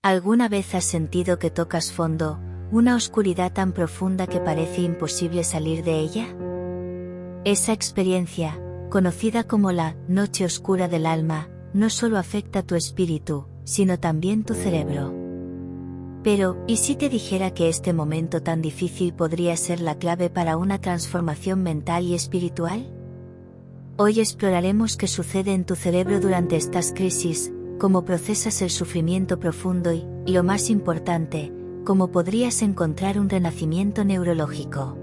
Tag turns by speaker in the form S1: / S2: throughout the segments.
S1: ¿Alguna vez has sentido que tocas fondo, una oscuridad tan profunda que parece imposible salir de ella? Esa experiencia, conocida como la noche oscura del alma, no solo afecta tu espíritu, sino también tu cerebro. Pero, ¿y si te dijera que este momento tan difícil podría ser la clave para una transformación mental y espiritual? Hoy exploraremos qué sucede en tu cerebro durante estas crisis, cómo procesas el sufrimiento profundo y, lo más importante, cómo podrías encontrar un renacimiento neurológico.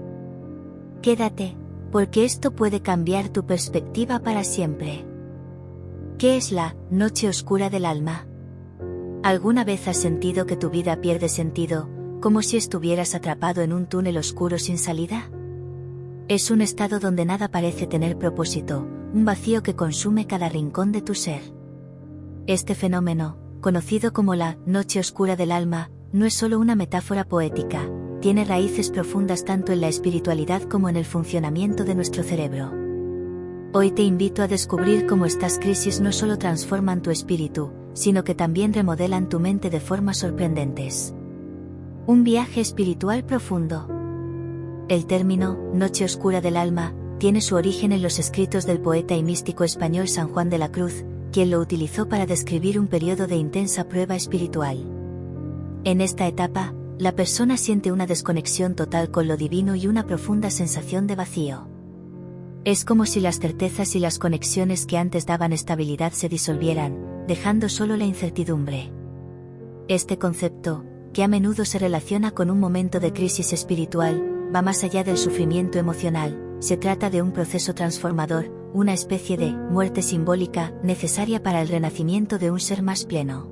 S1: Quédate, porque esto puede cambiar tu perspectiva para siempre. ¿Qué es la noche oscura del alma? ¿Alguna vez has sentido que tu vida pierde sentido, como si estuvieras atrapado en un túnel oscuro sin salida? Es un estado donde nada parece tener propósito, un vacío que consume cada rincón de tu ser. Este fenómeno, conocido como la noche oscura del alma, no es solo una metáfora poética, tiene raíces profundas tanto en la espiritualidad como en el funcionamiento de nuestro cerebro. Hoy te invito a descubrir cómo estas crisis no solo transforman tu espíritu, sino que también remodelan tu mente de formas sorprendentes. Un viaje espiritual profundo. El término, noche oscura del alma, tiene su origen en los escritos del poeta y místico español San Juan de la Cruz, quien lo utilizó para describir un periodo de intensa prueba espiritual. En esta etapa, la persona siente una desconexión total con lo divino y una profunda sensación de vacío. Es como si las certezas y las conexiones que antes daban estabilidad se disolvieran, dejando solo la incertidumbre. Este concepto, que a menudo se relaciona con un momento de crisis espiritual, va más allá del sufrimiento emocional. Se trata de un proceso transformador, una especie de muerte simbólica necesaria para el renacimiento de un ser más pleno.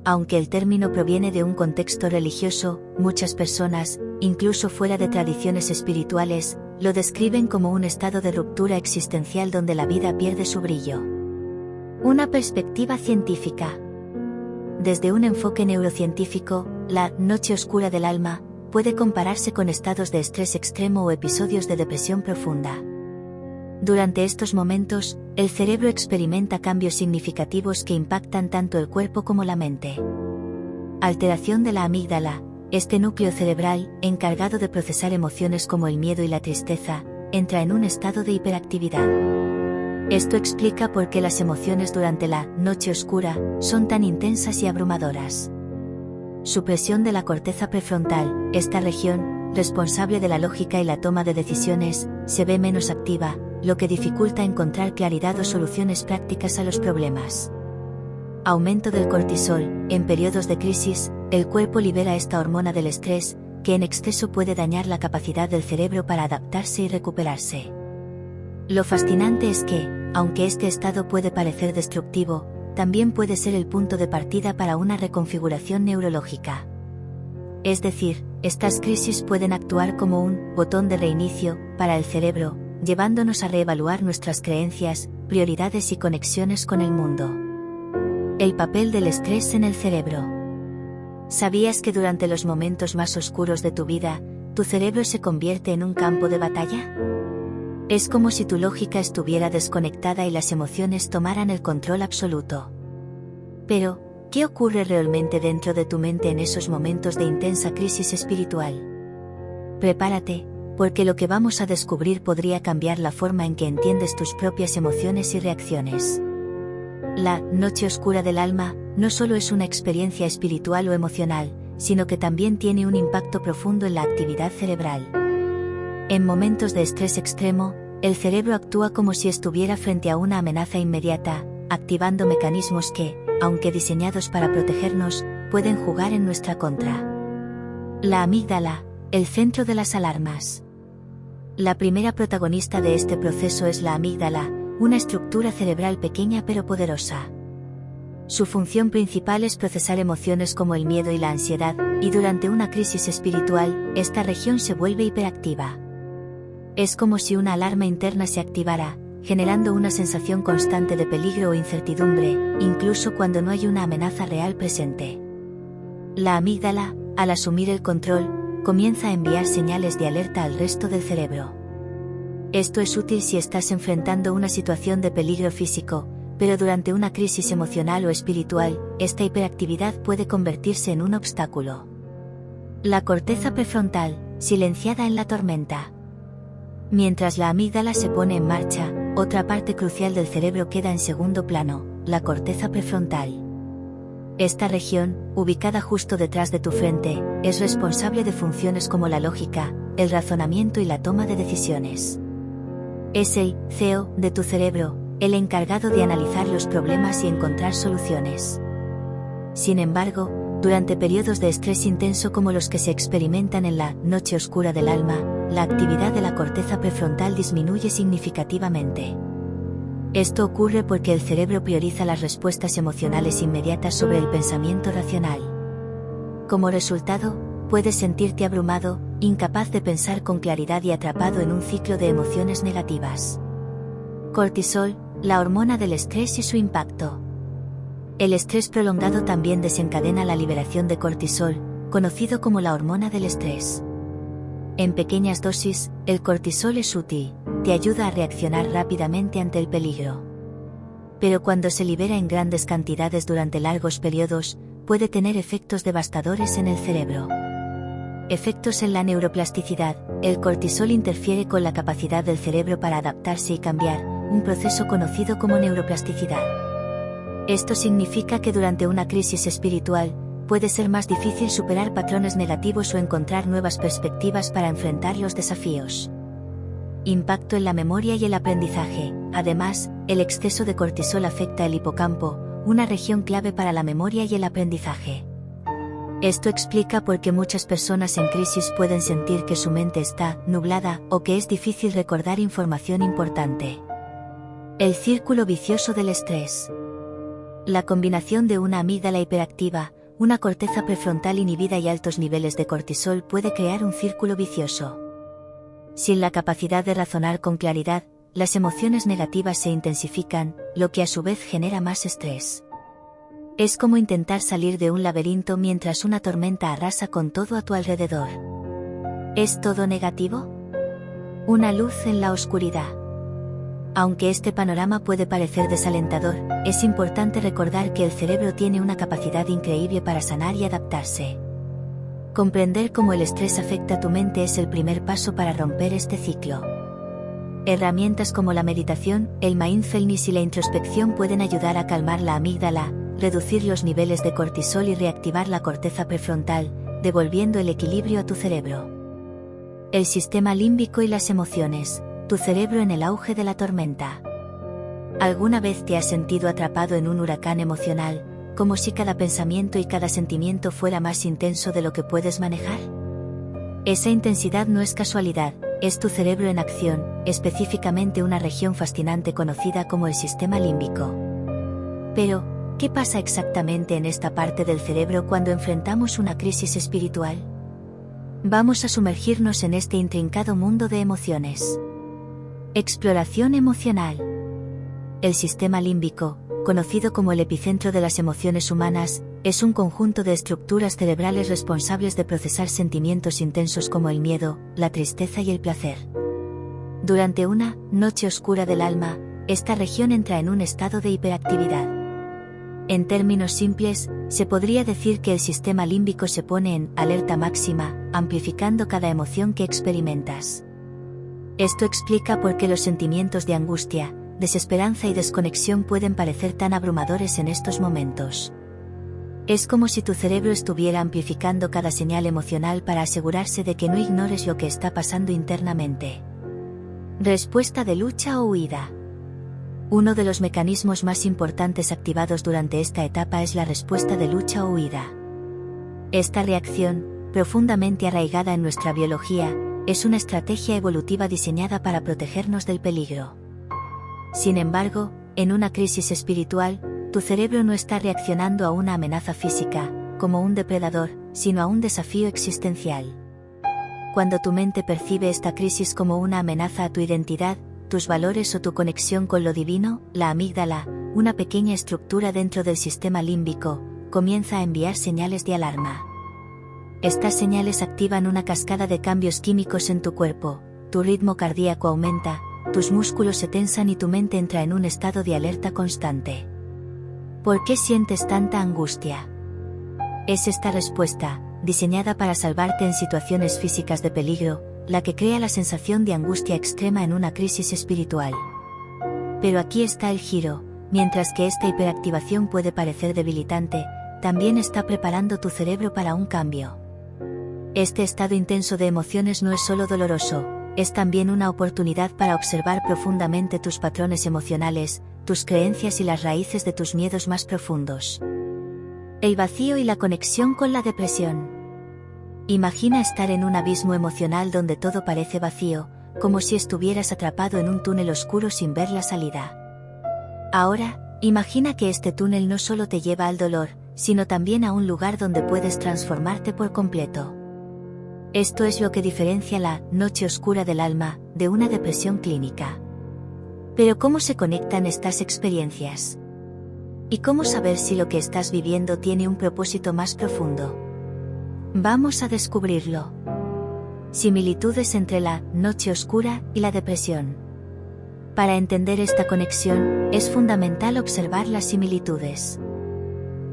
S1: Aunque el término proviene de un contexto religioso, muchas personas, incluso fuera de tradiciones espirituales, lo describen como un estado de ruptura existencial donde la vida pierde su brillo. Una perspectiva científica. Desde un enfoque neurocientífico, la noche oscura del alma puede compararse con estados de estrés extremo o episodios de depresión profunda. Durante estos momentos, el cerebro experimenta cambios significativos que impactan tanto el cuerpo como la mente. Alteración de la amígdala, este núcleo cerebral, encargado de procesar emociones como el miedo y la tristeza, entra en un estado de hiperactividad. Esto explica por qué las emociones durante la noche oscura son tan intensas y abrumadoras. Supresión de la corteza prefrontal, esta región, responsable de la lógica y la toma de decisiones, se ve menos activa, lo que dificulta encontrar claridad o soluciones prácticas a los problemas. Aumento del cortisol, en periodos de crisis, el cuerpo libera esta hormona del estrés, que en exceso puede dañar la capacidad del cerebro para adaptarse y recuperarse. Lo fascinante es que, aunque este estado puede parecer destructivo, también puede ser el punto de partida para una reconfiguración neurológica. Es decir, estas crisis pueden actuar como un botón de reinicio para el cerebro, llevándonos a reevaluar nuestras creencias, prioridades y conexiones con el mundo. El papel del estrés en el cerebro. ¿Sabías que durante los momentos más oscuros de tu vida, tu cerebro se convierte en un campo de batalla? Es como si tu lógica estuviera desconectada y las emociones tomaran el control absoluto. Pero, ¿qué ocurre realmente dentro de tu mente en esos momentos de intensa crisis espiritual? Prepárate, porque lo que vamos a descubrir podría cambiar la forma en que entiendes tus propias emociones y reacciones. La noche oscura del alma no solo es una experiencia espiritual o emocional, sino que también tiene un impacto profundo en la actividad cerebral. En momentos de estrés extremo, el cerebro actúa como si estuviera frente a una amenaza inmediata, activando mecanismos que, aunque diseñados para protegernos, pueden jugar en nuestra contra. La amígdala, el centro de las alarmas. La primera protagonista de este proceso es la amígdala, una estructura cerebral pequeña pero poderosa. Su función principal es procesar emociones como el miedo y la ansiedad, y durante una crisis espiritual, esta región se vuelve hiperactiva. Es como si una alarma interna se activara, generando una sensación constante de peligro o incertidumbre, incluso cuando no hay una amenaza real presente. La amígdala, al asumir el control, comienza a enviar señales de alerta al resto del cerebro. Esto es útil si estás enfrentando una situación de peligro físico, pero durante una crisis emocional o espiritual, esta hiperactividad puede convertirse en un obstáculo. La corteza prefrontal, silenciada en la tormenta. Mientras la amígdala se pone en marcha, otra parte crucial del cerebro queda en segundo plano, la corteza prefrontal. Esta región, ubicada justo detrás de tu frente, es responsable de funciones como la lógica, el razonamiento y la toma de decisiones. Es el CEO de tu cerebro, el encargado de analizar los problemas y encontrar soluciones. Sin embargo, durante periodos de estrés intenso como los que se experimentan en la noche oscura del alma, la actividad de la corteza prefrontal disminuye significativamente. Esto ocurre porque el cerebro prioriza las respuestas emocionales inmediatas sobre el pensamiento racional. Como resultado, puedes sentirte abrumado, incapaz de pensar con claridad y atrapado en un ciclo de emociones negativas. Cortisol, la hormona del estrés y su impacto. El estrés prolongado también desencadena la liberación de cortisol, conocido como la hormona del estrés. En pequeñas dosis, el cortisol es útil, te ayuda a reaccionar rápidamente ante el peligro. Pero cuando se libera en grandes cantidades durante largos periodos, puede tener efectos devastadores en el cerebro. Efectos en la neuroplasticidad. El cortisol interfiere con la capacidad del cerebro para adaptarse y cambiar, un proceso conocido como neuroplasticidad. Esto significa que durante una crisis espiritual, puede ser más difícil superar patrones negativos o encontrar nuevas perspectivas para enfrentar los desafíos. Impacto en la memoria y el aprendizaje. Además, el exceso de cortisol afecta el hipocampo, una región clave para la memoria y el aprendizaje. Esto explica por qué muchas personas en crisis pueden sentir que su mente está nublada o que es difícil recordar información importante. El círculo vicioso del estrés. La combinación de una amígdala hiperactiva, una corteza prefrontal inhibida y altos niveles de cortisol puede crear un círculo vicioso. Sin la capacidad de razonar con claridad, las emociones negativas se intensifican, lo que a su vez genera más estrés. Es como intentar salir de un laberinto mientras una tormenta arrasa con todo a tu alrededor. ¿Es todo negativo? Una luz en la oscuridad. Aunque este panorama puede parecer desalentador, es importante recordar que el cerebro tiene una capacidad increíble para sanar y adaptarse. Comprender cómo el estrés afecta a tu mente es el primer paso para romper este ciclo. Herramientas como la meditación, el mindfulness y la introspección pueden ayudar a calmar la amígdala, reducir los niveles de cortisol y reactivar la corteza prefrontal, devolviendo el equilibrio a tu cerebro. El sistema límbico y las emociones, tu cerebro en el auge de la tormenta. ¿Alguna vez te has sentido atrapado en un huracán emocional, como si cada pensamiento y cada sentimiento fuera más intenso de lo que puedes manejar? Esa intensidad no es casualidad, es tu cerebro en acción, específicamente una región fascinante conocida como el sistema límbico. Pero, ¿qué pasa exactamente en esta parte del cerebro cuando enfrentamos una crisis espiritual? Vamos a sumergirnos en este intrincado mundo de emociones. Exploración emocional. El sistema límbico, conocido como el epicentro de las emociones humanas, es un conjunto de estructuras cerebrales responsables de procesar sentimientos intensos como el miedo, la tristeza y el placer. Durante una noche oscura del alma, esta región entra en un estado de hiperactividad. En términos simples, se podría decir que el sistema límbico se pone en alerta máxima, amplificando cada emoción que experimentas. Esto explica por qué los sentimientos de angustia, desesperanza y desconexión pueden parecer tan abrumadores en estos momentos. Es como si tu cerebro estuviera amplificando cada señal emocional para asegurarse de que no ignores lo que está pasando internamente. Respuesta de lucha o huida. Uno de los mecanismos más importantes activados durante esta etapa es la respuesta de lucha o huida. Esta reacción, profundamente arraigada en nuestra biología, es una estrategia evolutiva diseñada para protegernos del peligro. Sin embargo, en una crisis espiritual, tu cerebro no está reaccionando a una amenaza física, como un depredador, sino a un desafío existencial. Cuando tu mente percibe esta crisis como una amenaza a tu identidad, tus valores o tu conexión con lo divino, la amígdala, una pequeña estructura dentro del sistema límbico, comienza a enviar señales de alarma. Estas señales activan una cascada de cambios químicos en tu cuerpo, tu ritmo cardíaco aumenta, tus músculos se tensan y tu mente entra en un estado de alerta constante. ¿Por qué sientes tanta angustia? Es esta respuesta, diseñada para salvarte en situaciones físicas de peligro, la que crea la sensación de angustia extrema en una crisis espiritual. Pero aquí está el giro: mientras que esta hiperactivación puede parecer debilitante, también está preparando tu cerebro para un cambio. Este estado intenso de emociones no es solo doloroso, es también una oportunidad para observar profundamente tus patrones emocionales, tus creencias y las raíces de tus miedos más profundos. El vacío y la conexión con la depresión. Imagina estar en un abismo emocional donde todo parece vacío, como si estuvieras atrapado en un túnel oscuro sin ver la salida. Ahora, imagina que este túnel no solo te lleva al dolor, sino también a un lugar donde puedes transformarte por completo. Esto es lo que diferencia la noche oscura del alma de una depresión clínica. Pero ¿cómo se conectan estas experiencias? ¿Y cómo saber si lo que estás viviendo tiene un propósito más profundo? Vamos a descubrirlo. Similitudes entre la noche oscura y la depresión. Para entender esta conexión, es fundamental observar las similitudes.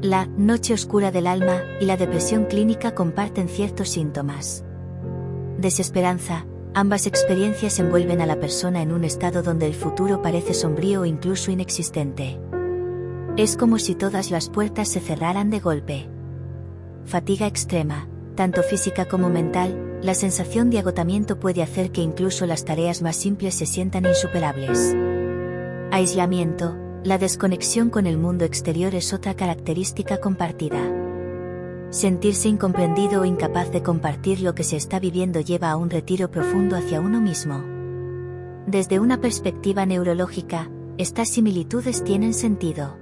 S1: La noche oscura del alma y la depresión clínica comparten ciertos síntomas. Desesperanza. Ambas experiencias envuelven a la persona en un estado donde el futuro parece sombrío o incluso inexistente. Es como si todas las puertas se cerraran de golpe. Fatiga extrema, tanto física como mental. La sensación de agotamiento puede hacer que incluso las tareas más simples se sientan insuperables. Aislamiento. La desconexión con el mundo exterior es otra característica compartida. Sentirse incomprendido o incapaz de compartir lo que se está viviendo lleva a un retiro profundo hacia uno mismo. Desde una perspectiva neurológica, estas similitudes tienen sentido.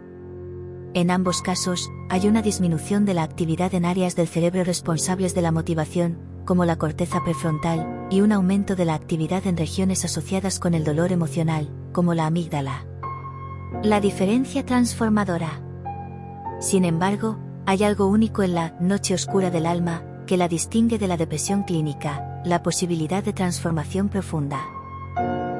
S1: En ambos casos, hay una disminución de la actividad en áreas del cerebro responsables de la motivación, como la corteza prefrontal, y un aumento de la actividad en regiones asociadas con el dolor emocional, como la amígdala. La diferencia transformadora. Sin embargo, hay algo único en la noche oscura del alma, que la distingue de la depresión clínica: la posibilidad de transformación profunda.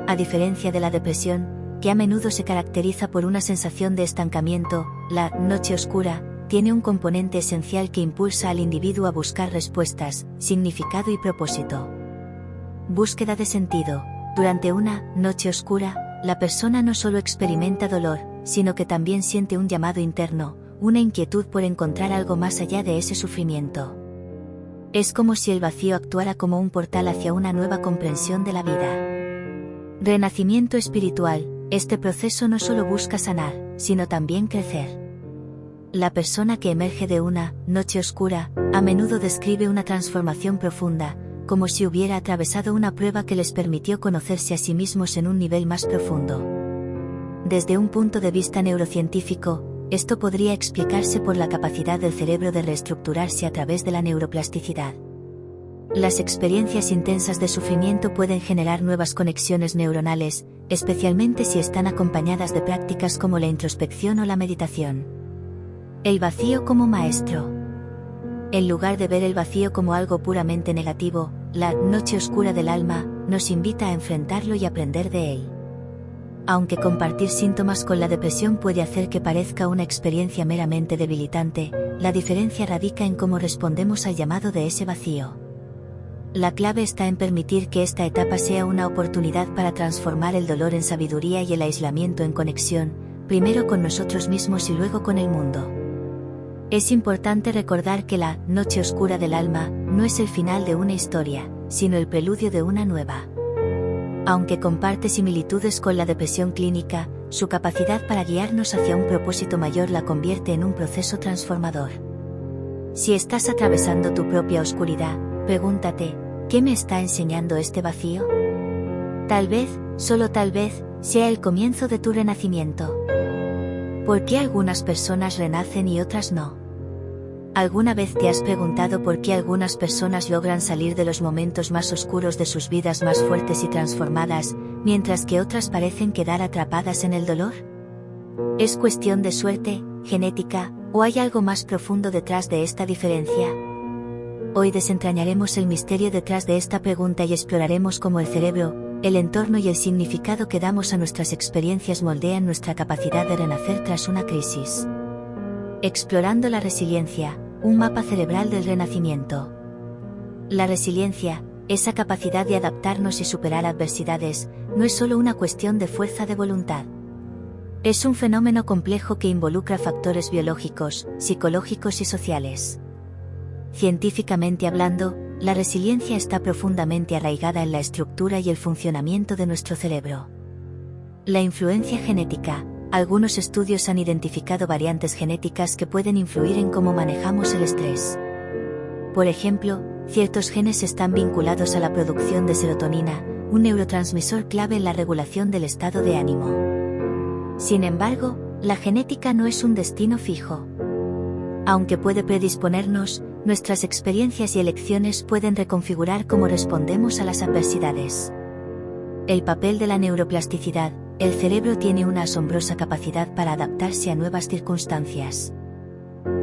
S1: A diferencia de la depresión, que a menudo se caracteriza por una sensación de estancamiento, la noche oscura tiene un componente esencial que impulsa al individuo a buscar respuestas, significado y propósito. Búsqueda de sentido. Durante una noche oscura, la persona no solo experimenta dolor, sino que también siente un llamado interno, una inquietud por encontrar algo más allá de ese sufrimiento. Es como si el vacío actuara como un portal hacia una nueva comprensión de la vida. Renacimiento espiritual. Este proceso no solo busca sanar, sino también crecer. La persona que emerge de una noche oscura, a menudo describe una transformación profunda, como si hubiera atravesado una prueba que les permitió conocerse a sí mismos en un nivel más profundo. Desde un punto de vista neurocientífico, esto podría explicarse por la capacidad del cerebro de reestructurarse a través de la neuroplasticidad. Las experiencias intensas de sufrimiento pueden generar nuevas conexiones neuronales, especialmente si están acompañadas de prácticas como la introspección o la meditación. El vacío como maestro. En lugar de ver el vacío como algo puramente negativo, la noche oscura del alma nos invita a enfrentarlo y aprender de él. Aunque compartir síntomas con la depresión puede hacer que parezca una experiencia meramente debilitante, la diferencia radica en cómo respondemos al llamado de ese vacío. La clave está en permitir que esta etapa sea una oportunidad para transformar el dolor en sabiduría y el aislamiento en conexión, primero con nosotros mismos y luego con el mundo. Es importante recordar que la noche oscura del alma no es el final de una historia, sino el preludio de una nueva. Aunque comparte similitudes con la depresión clínica, su capacidad para guiarnos hacia un propósito mayor la convierte en un proceso transformador. Si estás atravesando tu propia oscuridad, pregúntate, ¿qué me está enseñando este vacío? Tal vez, solo tal vez, sea el comienzo de tu renacimiento. ¿Por qué algunas personas renacen y otras no? ¿Alguna vez te has preguntado por qué algunas personas logran salir de los momentos más oscuros de sus vidas más fuertes y transformadas, mientras que otras parecen quedar atrapadas en el dolor? ¿Es cuestión de suerte, genética, o hay algo más profundo detrás de esta diferencia? Hoy desentrañaremos el misterio detrás de esta pregunta y exploraremos cómo el cerebro, el entorno y el significado que damos a nuestras experiencias moldean nuestra capacidad de renacer tras una crisis. Explorando la resiliencia, un mapa cerebral del renacimiento. La resiliencia, esa capacidad de adaptarnos y superar adversidades, no es solo una cuestión de fuerza de voluntad. Es un fenómeno complejo que involucra factores biológicos, psicológicos y sociales. Científicamente hablando, la resiliencia está profundamente arraigada en la estructura y el funcionamiento de nuestro cerebro. La influencia genética. Algunos estudios han identificado variantes genéticas que pueden influir en cómo manejamos el estrés. Por ejemplo, ciertos genes están vinculados a la producción de serotonina, un neurotransmisor clave en la regulación del estado de ánimo. Sin embargo, la genética no es un destino fijo. Aunque puede predisponernos, nuestras experiencias y elecciones pueden reconfigurar cómo respondemos a las adversidades. El papel de la neuroplasticidad. El cerebro tiene una asombrosa capacidad para adaptarse a nuevas circunstancias.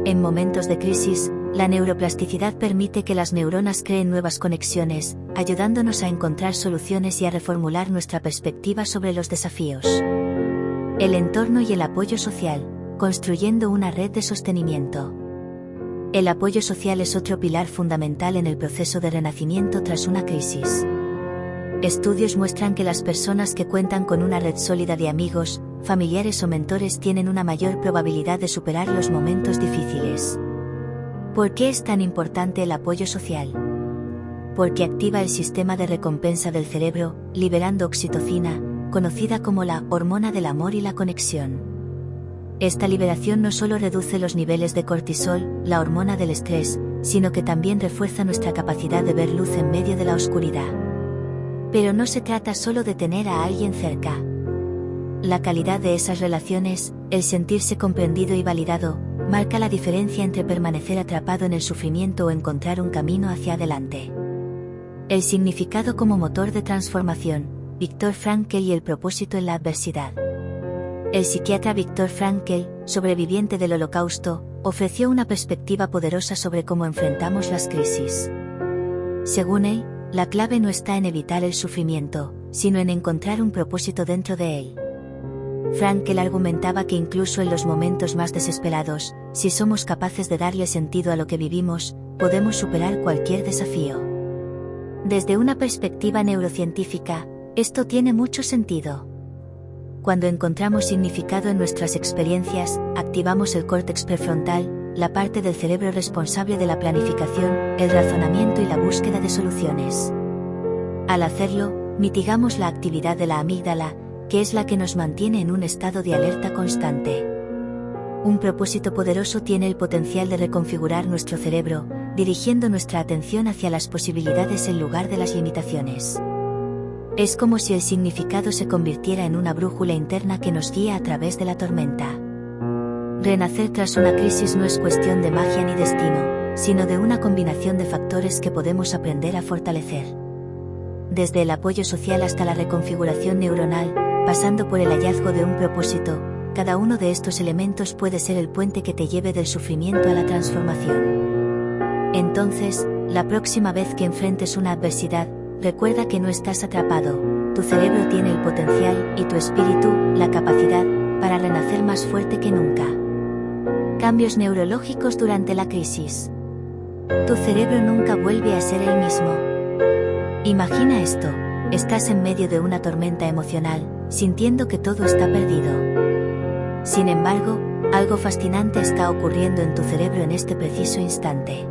S1: En momentos de crisis, la neuroplasticidad permite que las neuronas creen nuevas conexiones, ayudándonos a encontrar soluciones y a reformular nuestra perspectiva sobre los desafíos. El entorno y el apoyo social, construyendo una red de sostenimiento. El apoyo social es otro pilar fundamental en el proceso de renacimiento tras una crisis. Estudios muestran que las personas que cuentan con una red sólida de amigos, familiares o mentores tienen una mayor probabilidad de superar los momentos difíciles. ¿Por qué es tan importante el apoyo social? Porque activa el sistema de recompensa del cerebro, liberando oxitocina, conocida como la hormona del amor y la conexión. Esta liberación no solo reduce los niveles de cortisol, la hormona del estrés, sino que también refuerza nuestra capacidad de ver luz en medio de la oscuridad. Pero no se trata solo de tener a alguien cerca. La calidad de esas relaciones, el sentirse comprendido y validado, marca la diferencia entre permanecer atrapado en el sufrimiento o encontrar un camino hacia adelante. El significado como motor de transformación. Viktor Frankl y el propósito en la adversidad. El psiquiatra Viktor Frankl, sobreviviente del Holocausto, ofreció una perspectiva poderosa sobre cómo enfrentamos las crisis. Según él, la clave no está en evitar el sufrimiento, sino en encontrar un propósito dentro de él. Frankl argumentaba que incluso en los momentos más desesperados, si somos capaces de darle sentido a lo que vivimos, podemos superar cualquier desafío. Desde una perspectiva neurocientífica, esto tiene mucho sentido. Cuando encontramos significado en nuestras experiencias, activamos el córtex prefrontal, la parte del cerebro responsable de la planificación, el razonamiento y la búsqueda de soluciones. Al hacerlo, mitigamos la actividad de la amígdala, que es la que nos mantiene en un estado de alerta constante. Un propósito poderoso tiene el potencial de reconfigurar nuestro cerebro, dirigiendo nuestra atención hacia las posibilidades en lugar de las limitaciones. Es como si el significado se convirtiera en una brújula interna que nos guía a través de la tormenta. Renacer tras una crisis no es cuestión de magia ni destino, sino de una combinación de factores que podemos aprender a fortalecer. Desde el apoyo social hasta la reconfiguración neuronal, pasando por el hallazgo de un propósito, cada uno de estos elementos puede ser el puente que te lleve del sufrimiento a la transformación. Entonces, la próxima vez que enfrentes una adversidad, recuerda que no estás atrapado, tu cerebro tiene el potencial y tu espíritu, la capacidad, para renacer más fuerte que nunca. Cambios neurológicos durante la crisis. Tu cerebro nunca vuelve a ser el mismo. Imagina esto, estás en medio de una tormenta emocional, sintiendo que todo está perdido. Sin embargo, algo fascinante está ocurriendo en tu cerebro en este preciso instante.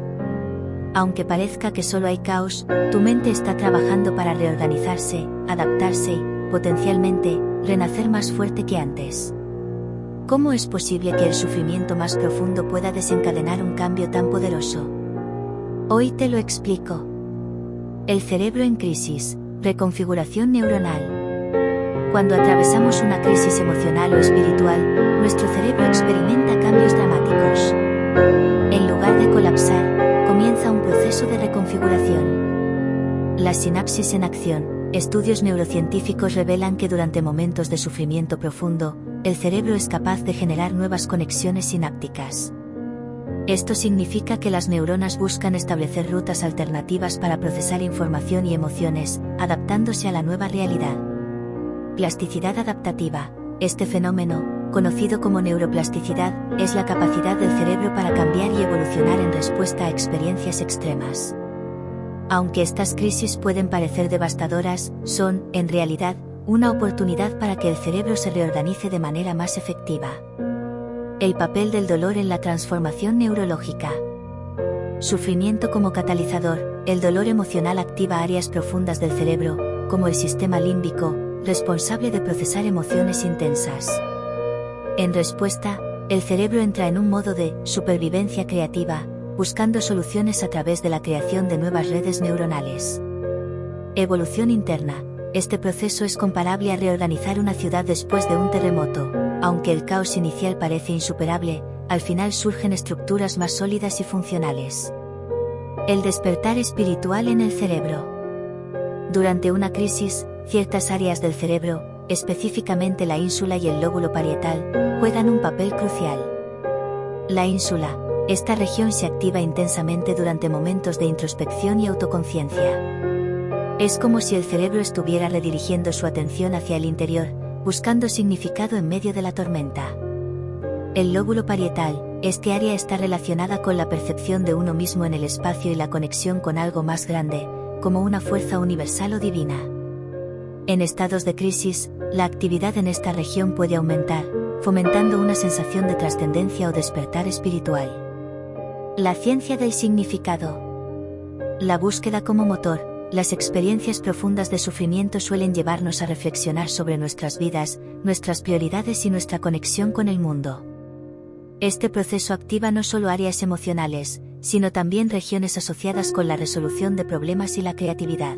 S1: Aunque parezca que solo hay caos, tu mente está trabajando para reorganizarse, adaptarse y, potencialmente, renacer más fuerte que antes. ¿Cómo es posible que el sufrimiento más profundo pueda desencadenar un cambio tan poderoso? Hoy te lo explico. El cerebro en crisis, reconfiguración neuronal. Cuando atravesamos una crisis emocional o espiritual, nuestro cerebro experimenta cambios dramáticos. En lugar de colapsar, comienza un proceso de reconfiguración. La sinapsis en acción. Estudios neurocientíficos revelan que durante momentos de sufrimiento profundo, el cerebro es capaz de generar nuevas conexiones sinápticas. Esto significa que las neuronas buscan establecer rutas alternativas para procesar información y emociones, adaptándose a la nueva realidad. Plasticidad adaptativa. Este fenómeno, conocido como neuroplasticidad, es la capacidad del cerebro para cambiar y evolucionar en respuesta a experiencias extremas. Aunque estas crisis pueden parecer devastadoras, son, en realidad, una oportunidad para que el cerebro se reorganice de manera más efectiva. El papel del dolor en la transformación neurológica. Sufrimiento como catalizador. El dolor emocional activa áreas profundas del cerebro, como el sistema límbico, responsable de procesar emociones intensas. En respuesta, el cerebro entra en un modo de supervivencia creativa, buscando soluciones a través de la creación de nuevas redes neuronales. Evolución interna. Este proceso es comparable a reorganizar una ciudad después de un terremoto. Aunque el caos inicial parece insuperable, al final surgen estructuras más sólidas y funcionales. El despertar espiritual en el cerebro. Durante una crisis, ciertas áreas del cerebro, específicamente la ínsula y el lóbulo parietal, juegan un papel crucial. La ínsula. Esta región se activa intensamente durante momentos de introspección y autoconciencia. Es como si el cerebro estuviera redirigiendo su atención hacia el interior, buscando significado en medio de la tormenta. El lóbulo parietal. Este área está relacionada con la percepción de uno mismo en el espacio y la conexión con algo más grande, como una fuerza universal o divina. En estados de crisis, la actividad en esta región puede aumentar, fomentando una sensación de trascendencia o despertar espiritual. La ciencia del significado. La búsqueda como motor. Las experiencias profundas de sufrimiento suelen llevarnos a reflexionar sobre nuestras vidas, nuestras prioridades y nuestra conexión con el mundo. Este proceso activa no solo áreas emocionales, sino también regiones asociadas con la resolución de problemas y la creatividad.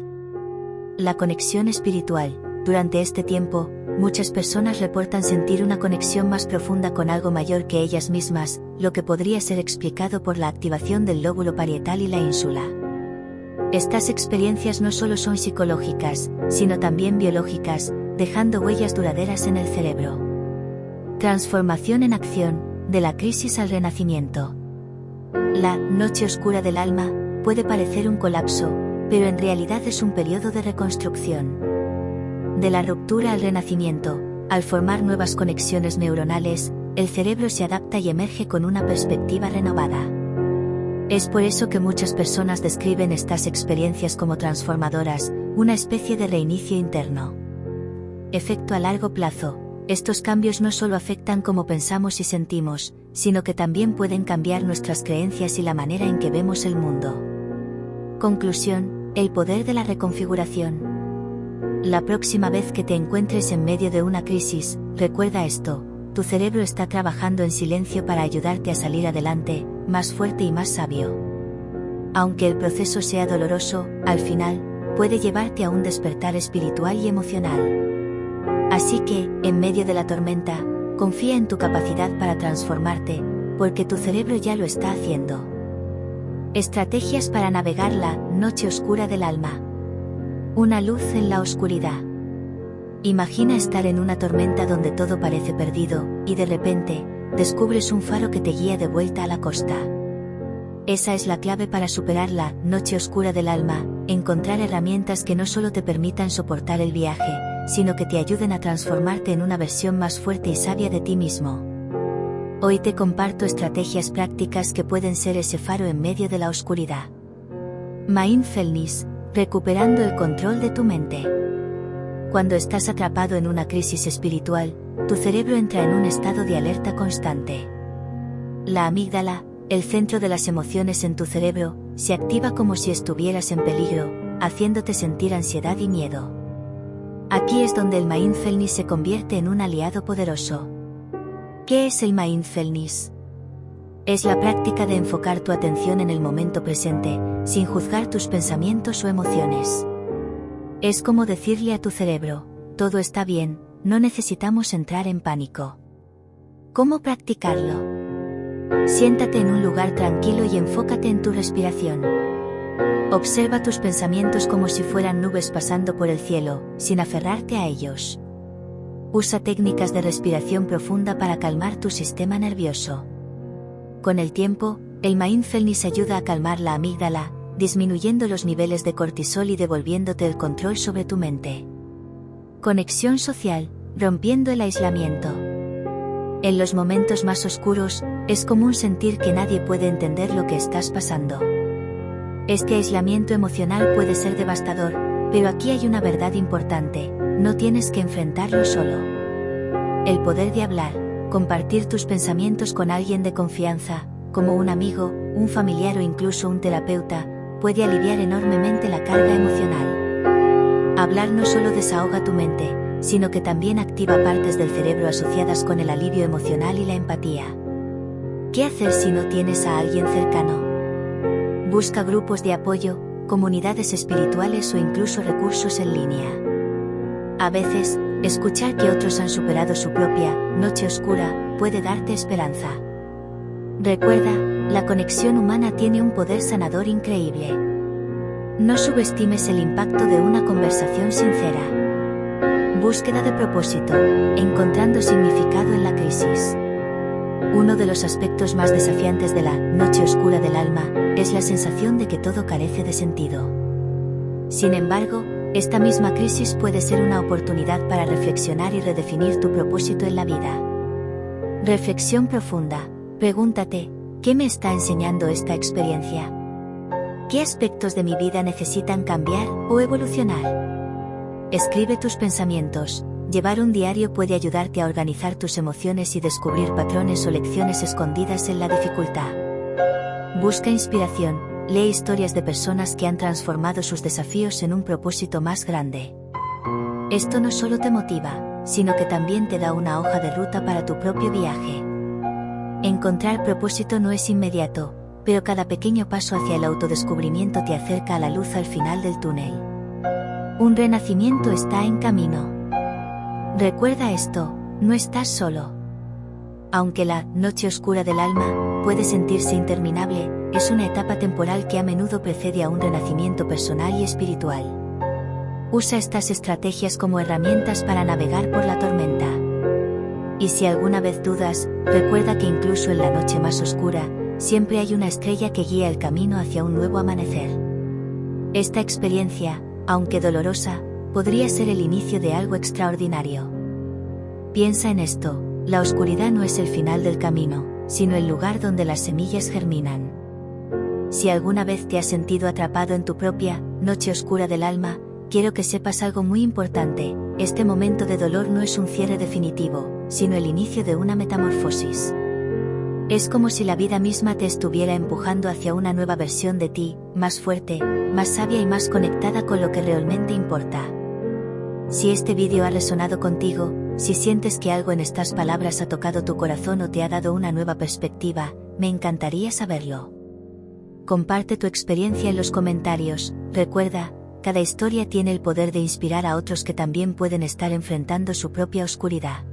S1: La conexión espiritual. Durante este tiempo, muchas personas reportan sentir una conexión más profunda con algo mayor que ellas mismas, lo que podría ser explicado por la activación del lóbulo parietal y la ínsula. Estas experiencias no solo son psicológicas, sino también biológicas, dejando huellas duraderas en el cerebro. Transformación en acción, de la crisis al renacimiento. La noche oscura del alma puede parecer un colapso, pero en realidad es un periodo de reconstrucción. De la ruptura al renacimiento, al formar nuevas conexiones neuronales, el cerebro se adapta y emerge con una perspectiva renovada. Es por eso que muchas personas describen estas experiencias como transformadoras, una especie de reinicio interno. Efecto a largo plazo. Estos cambios no solo afectan cómo pensamos y sentimos, sino que también pueden cambiar nuestras creencias y la manera en que vemos el mundo. Conclusión: el poder de la reconfiguración. La próxima vez que te encuentres en medio de una crisis, recuerda esto: tu cerebro está trabajando en silencio para ayudarte a salir adelante, más fuerte y más sabio. Aunque el proceso sea doloroso, al final, puede llevarte a un despertar espiritual y emocional. Así que, en medio de la tormenta, confía en tu capacidad para transformarte, porque tu cerebro ya lo está haciendo. Estrategias para navegar la noche oscura del alma. Una luz en la oscuridad. Imagina estar en una tormenta donde todo parece perdido, y de repente, descubres un faro que te guía de vuelta a la costa. Esa es la clave para superar la noche oscura del alma, encontrar herramientas que no solo te permitan soportar el viaje, sino que te ayuden a transformarte en una versión más fuerte y sabia de ti mismo. Hoy te comparto estrategias prácticas que pueden ser ese faro en medio de la oscuridad. Mindfulness, recuperando el control de tu mente. Cuando estás atrapado en una crisis espiritual, tu cerebro entra en un estado de alerta constante. La amígdala, el centro de las emociones en tu cerebro, se activa como si estuvieras en peligro, haciéndote sentir ansiedad y miedo. Aquí es donde el mindfulness se convierte en un aliado poderoso. ¿Qué es el mindfulness? Es la práctica de enfocar tu atención en el momento presente, sin juzgar tus pensamientos o emociones. Es como decirle a tu cerebro: todo está bien, no necesitamos entrar en pánico. ¿Cómo practicarlo? Siéntate en un lugar tranquilo y enfócate en tu respiración. Observa tus pensamientos como si fueran nubes pasando por el cielo, sin aferrarte a ellos. Usa técnicas de respiración profunda para calmar tu sistema nervioso. Con el tiempo, El mindfulness ayuda a calmar la amígdala, disminuyendo los niveles de cortisol y devolviéndote el control sobre tu mente. Conexión social, rompiendo el aislamiento. En los momentos más oscuros, es común sentir que nadie puede entender lo que estás pasando. Este aislamiento emocional puede ser devastador, pero aquí hay una verdad importante: no tienes que enfrentarlo solo. El poder de hablar, compartir tus pensamientos con alguien de confianza, como un amigo, un familiar o incluso un terapeuta, puede aliviar enormemente la carga emocional. Hablar no solo desahoga tu mente, sino que también activa partes del cerebro asociadas con el alivio emocional y la empatía. ¿Qué hacer si no tienes a alguien cercano? Busca grupos de apoyo, comunidades espirituales o incluso recursos en línea. A veces, escuchar que otros han superado su propia noche oscura puede darte esperanza. Recuerda, la conexión humana tiene un poder sanador increíble. No subestimes el impacto de una conversación sincera. Búsqueda de propósito, encontrando significado en la crisis. Uno de los aspectos más desafiantes de la noche oscura del alma es la sensación de que todo carece de sentido. Sin embargo, esta misma crisis puede ser una oportunidad para reflexionar y redefinir tu propósito en la vida. Reflexión profunda. Pregúntate, ¿qué me está enseñando esta experiencia? ¿Qué aspectos de mi vida necesitan cambiar o evolucionar? Escribe tus pensamientos. Llevar un diario puede ayudarte a organizar tus emociones y descubrir patrones o lecciones escondidas en la dificultad. Busca inspiración. Lee historias de personas que han transformado sus desafíos en un propósito más grande. Esto no solo te motiva, sino que también te da una hoja de ruta para tu propio viaje. Encontrar propósito no es inmediato, pero cada pequeño paso hacia el autodescubrimiento te acerca a la luz al final del túnel. Un renacimiento está en camino. Recuerda esto, no estás solo. Aunque la noche oscura del alma puede sentirse interminable, es una etapa temporal que a menudo precede a un renacimiento personal y espiritual. Usa estas estrategias como herramientas para navegar por la tormenta. Y si alguna vez dudas, recuerda que incluso en la noche más oscura, siempre hay una estrella que guía el camino hacia un nuevo amanecer. Esta experiencia, aunque dolorosa, podría ser el inicio de algo extraordinario. Piensa en esto: la oscuridad no es el final del camino, sino el lugar donde las semillas germinan. Si alguna vez te has sentido atrapado en tu propia noche oscura del alma, quiero que sepas algo muy importante: este momento de dolor no es un cierre definitivo, sino el inicio de una metamorfosis. Es como si la vida misma te estuviera empujando hacia una nueva versión de ti, más fuerte, más sabia y más conectada con lo que realmente importa. Si este vídeo ha resonado contigo, si sientes que algo en estas palabras ha tocado tu corazón o te ha dado una nueva perspectiva, me encantaría saberlo. Comparte tu experiencia en los comentarios. Recuerda, cada historia tiene el poder de inspirar a otros que también pueden estar enfrentando su propia oscuridad.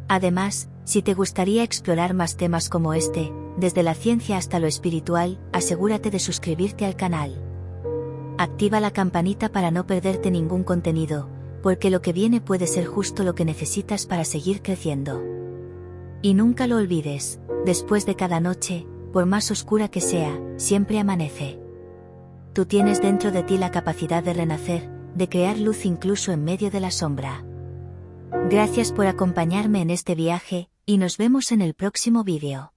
S1: Además, si te gustaría explorar más temas como este, desde la ciencia hasta lo espiritual, asegúrate de suscribirte al canal. Activa la campanita para no perderte ningún contenido, porque lo que viene puede ser justo lo que necesitas para seguir creciendo. Y nunca lo olvides, después de cada noche, por más oscura que sea, siempre amanece. Tú tienes dentro de ti la capacidad de renacer, de crear luz incluso en medio de la sombra. Gracias por acompañarme en este viaje, y nos vemos en el próximo vídeo.